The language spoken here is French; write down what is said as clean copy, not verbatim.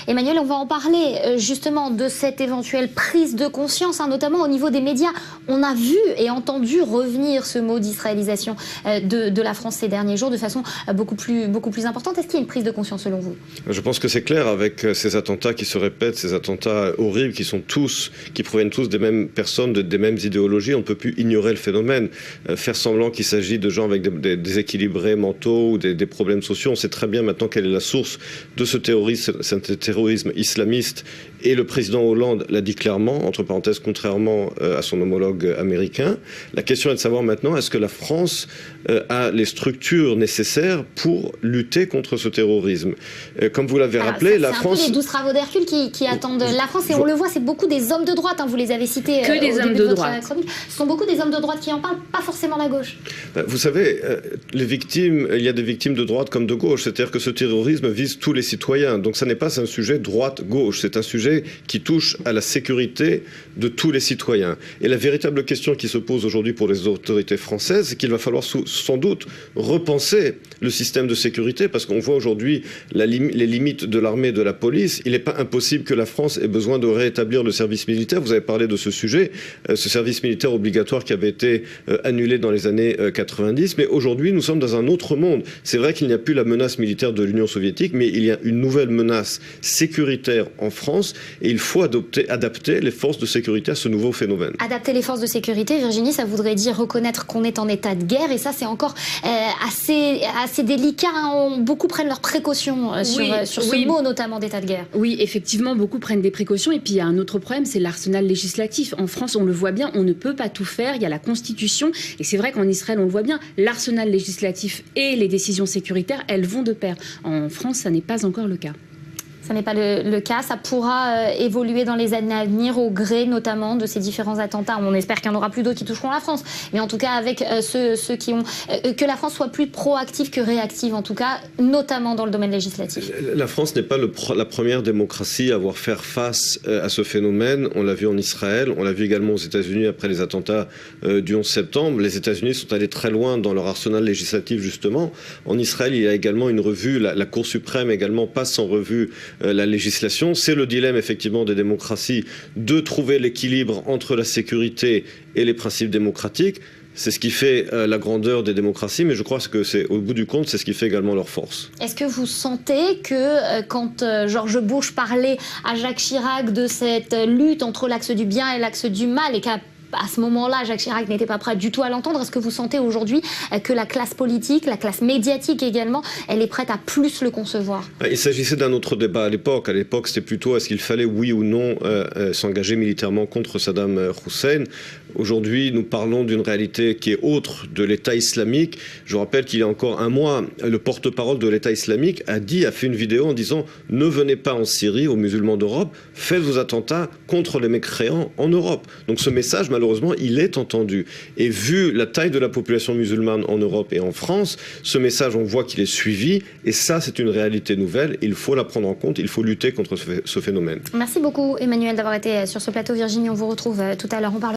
Emmanuel, on va en parler justement de cette éventuelle prise de conscience, notamment au niveau des médias. On a vu et entendu revenir ce mot d'israélisation de la France ces derniers jours de façon beaucoup plus importante. Est-ce qu'il y a une prise de conscience selon vous? Je pense que c'est clair avec ces attentats qui se répètent, ces attentats horribles qui proviennent tous des mêmes personnes, des mêmes idéologies. On ne peut plus ignorer le phénomène. Faire semblant qu'il s'agit de gens avec des déséquilibrés mentaux ou des problèmes sociaux. On sait très bien maintenant quelle est la source de ce terrorisme islamiste. Et le président Hollande l'a dit clairement, entre parenthèses, contrairement à son homologue américain. La question est de savoir maintenant, est-ce que la France a les structures nécessaires pour lutter contre ce terrorisme? Comme vous l'avez rappelé, la France... C'est un peu les 12 travaux d'Hercule qui attendent la France. Et on le voit, c'est beaucoup des hommes de droite. Vous les avez cités que des hommes de droite. Ce sont beaucoup des hommes de droite qui en parlent, pas forcément la gauche. Vous savez, les victimes, il y a des victimes de droite comme de gauche. C'est-à-dire que ce terrorisme vise tous les citoyens. Donc ça n'est pas un sujet droite-gauche. C'est un sujet qui touche à la sécurité de tous les citoyens. Et la véritable question qui se pose aujourd'hui pour les autorités françaises, c'est qu'il va falloir sans doute repenser le système de sécurité, parce qu'on voit aujourd'hui les limites de l'armée et de la police. Il n'est pas impossible que la France ait besoin de rétablir le service militaire. Vous avez parlé de ce sujet, ce service militaire obligatoire qui avait été annulé dans les années 90. Mais aujourd'hui, nous sommes dans un autre monde. C'est vrai qu'il n'y a plus la menace militaire de l'Union soviétique, mais il y a une nouvelle menace sécuritaire en France. Et il faut adapter les forces de sécurité à ce nouveau phénomène. Adapter les forces de sécurité, Virginie, ça voudrait dire reconnaître qu'on est en état de guerre. Et ça, c'est encore assez délicat. Beaucoup prennent leurs précautions sur ce mot, notamment d'état de guerre. Oui, effectivement, beaucoup prennent des précautions. Et puis, il y a un autre problème, c'est l'arsenal législatif. En France, on le voit bien, on ne peut pas tout faire. Il y a la Constitution. Et c'est vrai qu'en Israël, on le voit bien, l'arsenal législatif et les décisions sécuritaires, elles vont de pair. En France, ça n'est pas encore le cas. Ça n'est pas le cas. Ça pourra évoluer dans les années à venir au gré notamment de ces différents attentats. On espère qu'il n'y en aura plus d'autres qui toucheront la France. Mais en tout cas, avec ceux qui ont... que la France soit plus proactive que réactive, en tout cas, notamment dans le domaine législatif. La France n'est pas la première démocratie à avoir fait face à ce phénomène. On l'a vu en Israël, on l'a vu également aux États-Unis après les attentats du 11 septembre. Les États-Unis sont allés très loin dans leur arsenal législatif, justement. En Israël, il y a également une revue. La Cour suprême également passe en revue la législation. C'est le dilemme effectivement des démocraties de trouver l'équilibre entre la sécurité et les principes démocratiques. C'est ce qui fait la grandeur des démocraties, mais je crois que c'est, au bout du compte, c'est ce qui fait également leur force. Est-ce que vous sentez que quand George Bush parlait à Jacques Chirac de cette lutte entre l'axe du bien et l'axe du mal, et qu'à ce moment-là, Jacques Chirac n'était pas prêt du tout à l'entendre. Est-ce que vous sentez aujourd'hui que la classe politique, la classe médiatique également, elle est prête à plus le concevoir? Il s'agissait d'un autre débat à l'époque. À l'époque, c'était plutôt est-ce qu'il fallait, oui ou non, s'engager militairement contre Saddam Hussein. Aujourd'hui, nous parlons d'une réalité qui est autre de l'État islamique. Je vous rappelle qu'il y a encore un mois, le porte-parole de l'État islamique a fait une vidéo en disant « Ne venez pas en Syrie, aux musulmans d'Europe, faites vos attentats contre les mécréants en Europe ». Donc ce message, malheureusement, il est entendu. Et vu la taille de la population musulmane en Europe et en France, ce message, on voit qu'il est suivi. Et ça, c'est une réalité nouvelle. Il faut la prendre en compte. Il faut lutter contre ce phénomène. Merci beaucoup, Emmanuel, d'avoir été sur ce plateau. Virginie, on vous retrouve tout à l'heure. On parle